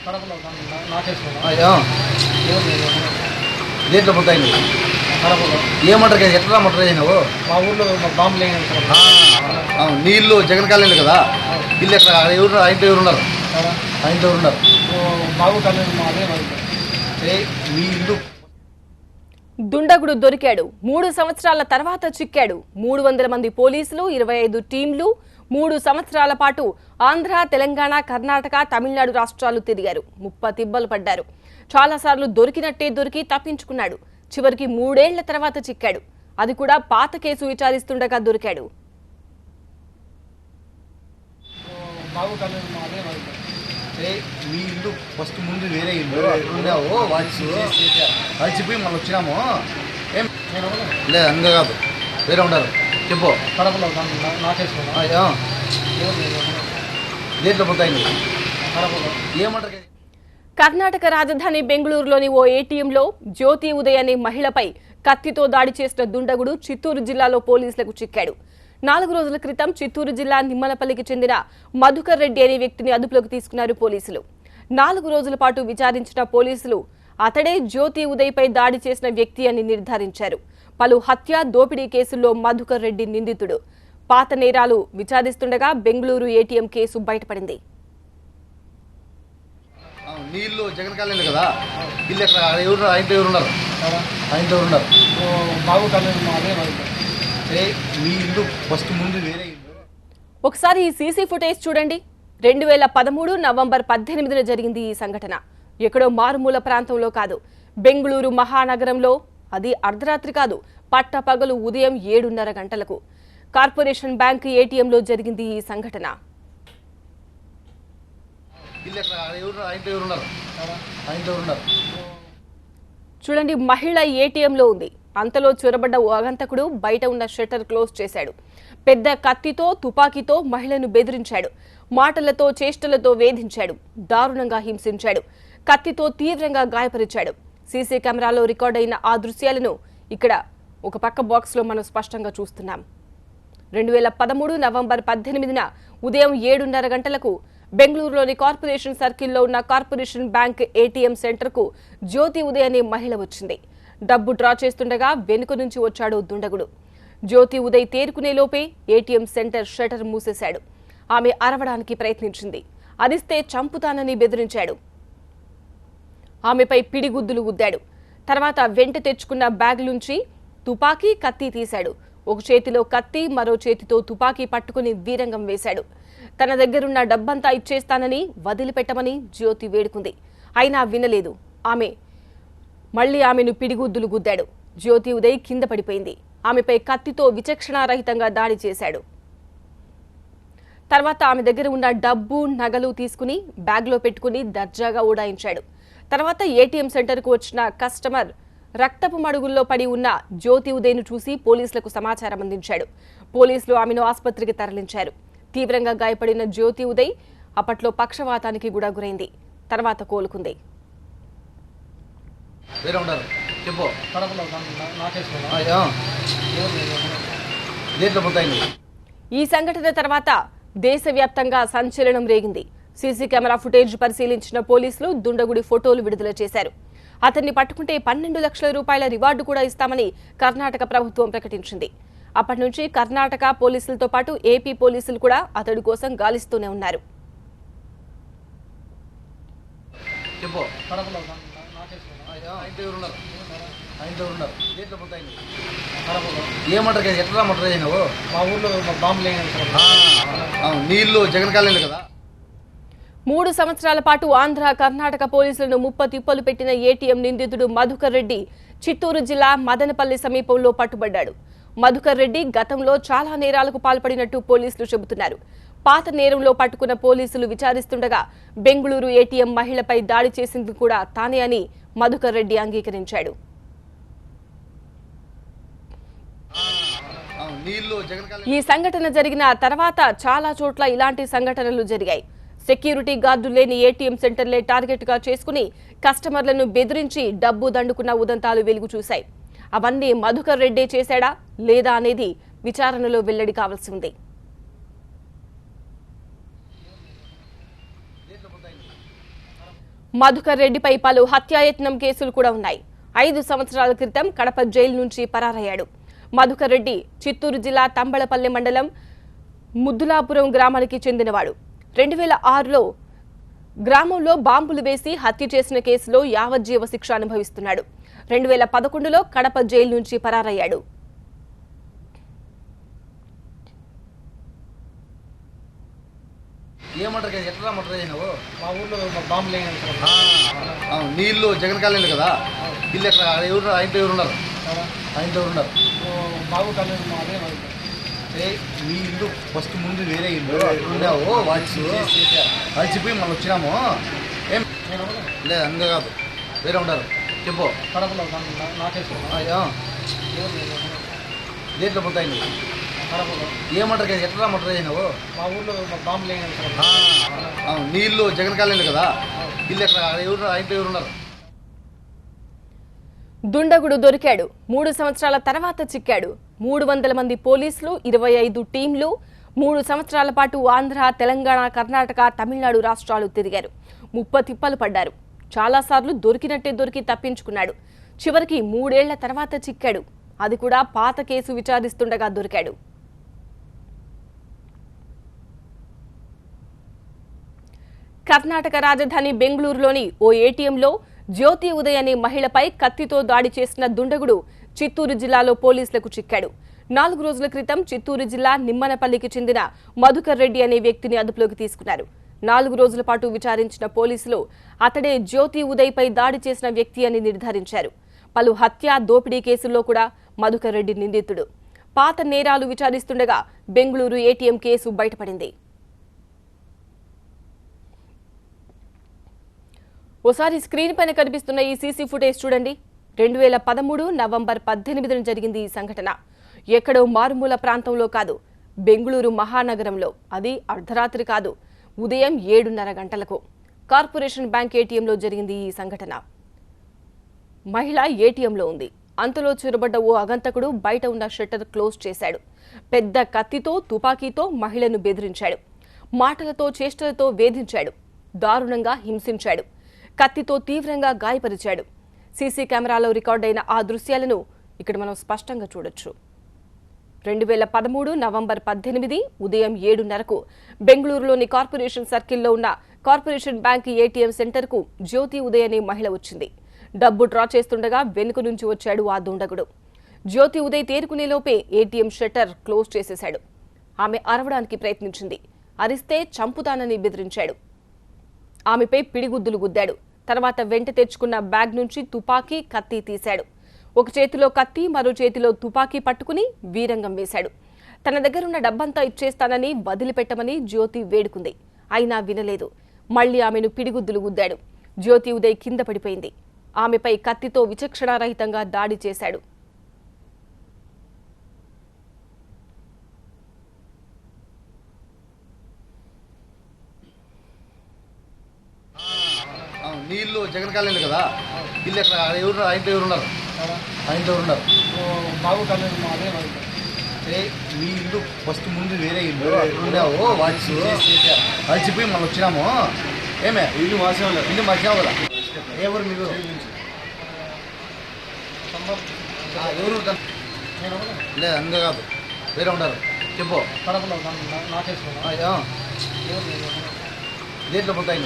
కడపలో నాకేసుకున్నా అయ్యా దేంట్లో పోతాయి కడపలో ఏమంటారు కదా ఎట్లా మటర్ అయినావు మా ఊర్లో బాంబు లేని నీళ్ళు జగన్ కాలనీలు కదా ఇల్లు ఎట్లా ఎవరు ఆయనతో ఎవరు ఉన్నారు ఆయనతో ఎవరు ఉన్నారు బాబు కాలేదు మా అదే మీ ఇల్లు దుండగుడు దొరికాడు 3 సంవత్సరాల తర్వాత చిక్కాడు 300 మంది పోలీసులు 25 టీంలు 3 సంవత్సరాల పాటు ఆంధ్ర తెలంగాణ కర్ణాటక తమిళనాడు రాష్ట్రాలు తిరిగారు తిబ్బలు పడ్డారు చాలాసార్లు దొరికినట్టే దొరికి తప్పించుకున్నాడు చివరికి 3 ఏళ్ల తర్వాత చిక్కాడు అది కూడా పాత కేసు విచారిస్తుండగా దొరికాడు బాబు కాలేదు మా అదే మీ ఇల్లు ఫస్ట్ ముందు వేరే ఇల్లు ఎట్లున్నావో వాచిపోయి మళ్ళీ వచ్చినాము ఏం లేదు అందుకే కాదు వేరే ఉండరు చెప్పు కడపలో నాకేసుకున్నా అయ్యా దేంట్లో పోతాయి కడపలో ఏమంటారు కర్ణాటక రాజధాని బెంగళూరులోని ఓ ఏటీఎంలో జ్యోతి ఉదయ్ అనే మహిళపై కత్తితో దాడి చేసిన దుండగుడు చిత్తూరు జిల్లాలో పోలీసులకు చిక్కాడు 4 రోజుల క్రితం చిత్తూరు జిల్లా నిమ్మలపల్లికి చెందిన మధుకర్ రెడ్డి అనే వ్యక్తిని అదుపులోకి తీసుకున్నారు పోలీసులు 4 రోజుల పాటు విచారించిన పోలీసులు అతడే జ్యోతి ఉదయ్పై దాడి చేసిన వ్యక్తి అని నిర్ధారించారు పలు హత్య దోపిడీ కేసుల్లో మధుకర్ రెడ్డి నిందితుడు పాత నేరాలు విచారిస్తుండగా బెంగళూరు ఏటీఎం కేసు బయటపడింది నీళ్ళు జగన్ కాలనీలు కదా ఇల్లు ఎట్లా ఎవరు ఆయనతో ఎవరు ఉన్నారు ఆయనతో ఎవరు ఉన్నారు బాబు కాలేదు మా అదే మీ ఇల్లు ఫస్ట్ ముందు వేరే ఇల్లు ఒకసారి ఈ సీసీ ఫుటేజ్ చూడండి 2013 నవంబర్ 18న జరిగింది ఈ సంఘటన ఎక్కడో మారుమూల ప్రాంతంలో కాదు బెంగళూరు మహానగరంలో అది అర్ధరాత్రి కాదు పట్టపగలు ఉదయం 7:30 గంటలకు కార్పొరేషన్ బ్యాంక్ ఏటీఎంలో జరిగింది ఈ సంఘటన ఇల్లు ఎట్లా ఎవరు ఆయనతో ఎవరు ఉన్నారు ఆయనతో ఎవరు ఉన్నారు చూడండి మహిళ ఏటీఎంలో ఉంది అంతలో చొరబడ్డ ఓ అగంతకుడు బయట ఉన్న షట్టర్ క్లోజ్ చేశాడు పెద్ద కత్తితో తుపాకీతో మహిళను బెదిరించాడు మాటలతో చేష్టలతో వేధించాడు దారుణంగా హింసించాడు కత్తితో తీవ్రంగా గాయపరిచాడు సీసీ కెమెరాలో రికార్డైన ఆ దృశ్యాలను ఇక్కడ ఒక పక్క బాక్స్లో మనం స్పష్టంగా చూస్తున్నాం 2013 నవంబర్ 18న ఉదయం 7:30 గంటలకు బెంగళూరులోని కార్పొరేషన్ సర్కిల్లో ఉన్న కార్పొరేషన్ బ్యాంక్ ఏటీఎం సెంటర్కు జ్యోతి ఉదయ్ అనే మహిళ వచ్చింది డబ్బు డ్రా చేస్తుండగా వెనుక నుంచి వచ్చాడు దుండగుడు జ్యోతి ఉదయ్ తేరుకునే లోపే ఏటీఎం సెంటర్ షటర్ మూసేశాడు ఆమె అరవడానికి ప్రయత్నించింది అదిస్తే చంపుతానని బెదిరించాడు ఆమెపై పిడిగుద్దులు గుద్దాడు తర్వాత వెంట తెచ్చుకున్న బ్యాగ్ నుంచి తుపాకీ కత్తి తీశాడు ఒక చేతిలో కత్తి మరో చేతితో తుపాకీ పట్టుకుని వీరంగం వేశాడు తన దగ్గరున్న డబ్బంతా ఇచ్చేస్తానని వదిలిపెట్టమని జ్యోతి వేడుకుంది అయినా వినలేదు మళ్లీ ఆమెను పిడిగుద్దులు గుద్దాడు జ్యోతి ఉదయ్ కింద పడిపోయింది ఆమెపై కత్తితో విచక్షణారహితంగా దాడి చేశాడు తర్వాత ఆమె దగ్గర ఉన్న డబ్బు నగలు తీసుకుని బ్యాగ్లో పెట్టుకుని దర్జాగా ఉడాయించాడు తర్వాత ఏటీఎం సెంటర్కు వచ్చిన కస్టమర్ రక్తపు మడుగుల్లో పడి ఉన్న జ్యోతి ఉదయ్ను చూసి పోలీసులకు సమాచారం అందించాడు పోలీసులు ఆమెను ఆసుపత్రికి తరలించారు తీవ్రంగా గాయపడిన జ్యోతి ఉదయ్ అప్పట్లో పక్షవాతానికి కూడా గురైంది తర్వాత కోలుకుంది వేరే ఉండరు చెప్పు కడపలో నాకేసుకున్నా అయ్యా దేంట్లో పోతాయి ఈ సంఘటన తర్వాత దేశవ్యాప్తంగా సంచలనం రేగింది సీసీ కెమెరా ఫుటేజ్ పరిశీలించిన పోలీసులు దుండగుడి ఫోటోలు విడుదల చేశారు అతన్ని పట్టుకుంటే 12 లక్షల రూపాయల రివార్డు కూడా ఇస్తామని కర్ణాటక ప్రభుత్వం ప్రకటించింది అప్పటి నుంచి కర్ణాటక పోలీసులతో పాటు ఏపీ పోలీసులు కూడా అతడి కోసం గాలిస్తూనే ఉన్నారు చెప్పు కడపలో నాకేసుకున్నా ఆయనతో ఎవరు ఉన్నారు ఆయనతో ఎవరు ఉన్నారు దేంట్లో పోతాయి కడపలో ఏమంటారు కదా ఎట్లా మటర్ అయినావు మా ఊర్లో బాంబు లేని నీళ్ళు జగన్ కాలనీలు కదా 3 సంవత్సరాల పాటు ఆంధ్ర కర్ణాటక పోలీసులను తిప్పలు పెట్టిన ఏటీఎం నిందితుడు మధుకర్ రెడ్డి చిత్తూరు జిల్లా మదనపల్లి సమీపంలో పట్టుబడ్డాడు మధుకర్ రెడ్డి గతంలో చాలా నేరాలకు పాల్పడినట్టు పోలీసులు చెబుతున్నారు పాత నేరంలో పట్టుకున్న పోలీసులు విచారిస్తుండగా బెంగళూరు ఏటీఎం మహిళపై దాడి చేసింది కూడా తానే అని మధుకర్ రెడ్డి అంగీకరించాడు ఈ సంఘటన జరిగిన తర్వాత చాలా చోట్ల ఇలాంటి సంఘటనలు జరిగాయి సెక్యూరిటీ గార్డు లేని ఏటీఎం సెంటర్లే టార్గెట్ గా చేసుకుని కస్టమర్లను బెదిరించి డబ్బు దండుకున్న ఉదంతాలు వెలుగు చూశాయి అవన్నీ మధుకర్ రెడ్డి చేశాడా లేదా అనేది విచారణలో వెల్లడి కావాల్సి ఉంది మధుకర్ రెడ్డిపై పలు హత్యాయత్నం కేసులు కూడా ఉన్నాయి. 5 సంవత్సరాల క్రితం కడప జైలు నుంచి పరారయ్యాడు. మధుకర్ రెడ్డి చిత్తూరు జిల్లా తంబళపల్లి మండలం ముద్దులాపురం గ్రామానికి చెందినవాడు. 2006లో గ్రామంలో బాంబులు వేసి హత్య చేసిన కేసులో యావజ్జీవ శిక్ష అనుభవిస్తున్నాడు. 2011లో కడప జైలు నుంచి పరారయ్యాడు. ఏమంటారు కదా, ఎట్లా మటర్ అయినావు? మా ఊర్లో బాంబులు వేయండి నీళ్ళు జగన్ కాలనీలు కదా, ఇల్లు ఎట్లా ఎవరు ఆయనతో ఎవరు ఉన్నారు? ఆయనతో ఎవరు ఉన్నారు? బాబు కాలేదు మాదే మీ ఇల్లు ఫస్ట్ ముందు వేరే ఇల్లు ఉన్నావు, అలసిపోయి మనం వచ్చినాము. ఏం లేదు అందే కాదు, వేరే ఉండరు. చెప్పు. కడపలో నాకేసుకున్నా దేంట్లో పోతాయి? కడపలో ఏమంటారు కదా, ఎట్లా మటర్ అయినావు? మా ఊర్లో బాంబులు వేయండి నీళ్ళు జగన్ కాలనీలు కదా, ఇల్లు ఎట్లా ఎవరు ఆయనతో ఎవరు ఉన్నారు? దుండగుడు దొరికాడు. 3 సంవత్సరాల తర్వాత చిక్కాడు. 300 మంది పోలీసులు, 25 టీంలు 3 సంవత్సరాల పాటు ఆంధ్ర, తెలంగాణ, కర్ణాటక, తమిళనాడు రాష్ట్రాలు తిరిగారు. 30 తిప్పలు పడ్డారు. చాలాసార్లు దొరికినట్టే దొరికి తప్పించుకున్నాడు. చివరికి 3 ఏళ్ల తర్వాత చిక్కాడు. అది కూడా పాత కేసు విచారిస్తుండగా దొరికాడు. కర్ణాటక రాజధాని బెంగళూరులోని ఓ ఏటీఎంలో జ్యోతి ఉదయ్ అనే మహిళపై కత్తితో దాడి చేసిన దుండగుడు చిత్తూరు జిల్లాలో పోలీసులకు చిక్కాడు. 4 రోజుల క్రితం చిత్తూరు జిల్లా నిమ్మనపల్లికి చెందిన మధుకర్ రెడ్డి అనే వ్యక్తిని అదుపులోకి తీసుకున్నారు. 4 రోజుల పాటు విచారించిన పోలీసులు అతడే జ్యోతి ఉదయ్ పై దాడి చేసిన వ్యక్తి అని నిర్ధారించారు. పలు హత్య, దోపిడీ కేసుల్లో కూడా మధుకర్ రెడ్డి నిందితుడు. పాత నేరాలు విచారిస్తుండగా బెంగళూరు ఏటీఎం కేసు బయటపడింది. ఓసారి స్క్రీన్ పైన కనిపిస్తున్న ఈ సీసీ ఫుటేజ్ చూడండి. 2013 నవంబర్ 18న జరిగింది ఈ సంఘటన. ఎక్కడో మారుమూల ప్రాంతంలో కాదు, బెంగళూరు మహానగరంలో. అది అర్ధరాత్రి కాదు, ఉదయం 7:30 గంటలకు కార్పొరేషన్ బ్యాంక్ ఏటీఎంలో జరిగింది ఈ సంఘటన. మహిళ ఏటీఎంలో ఉంది. అంతలో చొరబడ్డ ఓ అగంతకుడు బయట ఉన్న షట్టర్ క్లోజ్ చేశాడు. పెద్ద కత్తితో, తుపాకీతో మహిళను బెదిరించాడు. మాటలతో, చేష్టలతో వేధించాడు. దారుణంగా హింసించాడు. కత్తితో తీవ్రంగా గాయపరిచాడు. సీసీ కెమెరాలో రికార్డైన ఆ దృశ్యాలను ఇక్కడ మనం స్పష్టంగా చూడొచ్చు. 2013 నవంబర్ 18 ఉదయం 7:30కు బెంగళూరులోని కార్పొరేషన్ సర్కిల్లో ఉన్న కార్పొరేషన్ బ్యాంక్ ఏటీఎం సెంటర్కు జ్యోతి ఉదయ్ అనే మహిళ వచ్చింది. డబ్బు డ్రా చేస్తుండగా వెనుక నుంచి వచ్చాడు ఆ దుండగుడు. జ్యోతి ఉదయ్ తేరుకునేలోపే ఏటీఎం షట్టర్ క్లోజ్ చేసేశాడు. ఆమె అరవడానికి ప్రయత్నించింది. అరిస్తే చంపుతానని బెదిరించాడు. ఆమెపై పిడిగుద్దులు గుద్దాడు. తర్వాత వెంట తెచ్చుకున్న బ్యాగ్ నుంచి తుపాకీ, కత్తి తీశాడు. ఒక చేతిలో కత్తి, మరో చేతిలో తుపాకీ పట్టుకుని వీరంగం వేశాడు. తన దగ్గరున్న డబ్బంతా ఇచ్చేస్తానని, వదిలిపెట్టమని జ్యోతి వేడుకుంది. అయినా వినలేదు. మళ్లీ ఆమెను పిడిగుద్దులు గుద్దాడు. జ్యోతి ఉదయ్ కింద పడిపోయింది. ఆమెపై కత్తితో విచక్షణారహితంగా దాడి చేశాడు. నీళ్ళు జగన్ కాలనీలు కదా, ఇల్లు ఎట్లా ఎవరు ఆయనతో ఎవరు ఉన్నారు? ఆయనతో ఎవరు ఉన్నారు? బాబు కాలేదు మాదే మీ ఇల్లు ఫస్ట్ ముందు వేరే ఇల్లు ఉన్నావు, అలసిపోయి మనం వచ్చినాము. ఏమే ఇల్లు మార్చాము, ఇల్లు మార్చాము కదా. ఎవరు మీరు? ఎవరు? లేదు అందే కాదు, వేరే ఉండరు. చెప్పు. కడపలో నాకేసుకున్నా దేంట్లో పోతాయి?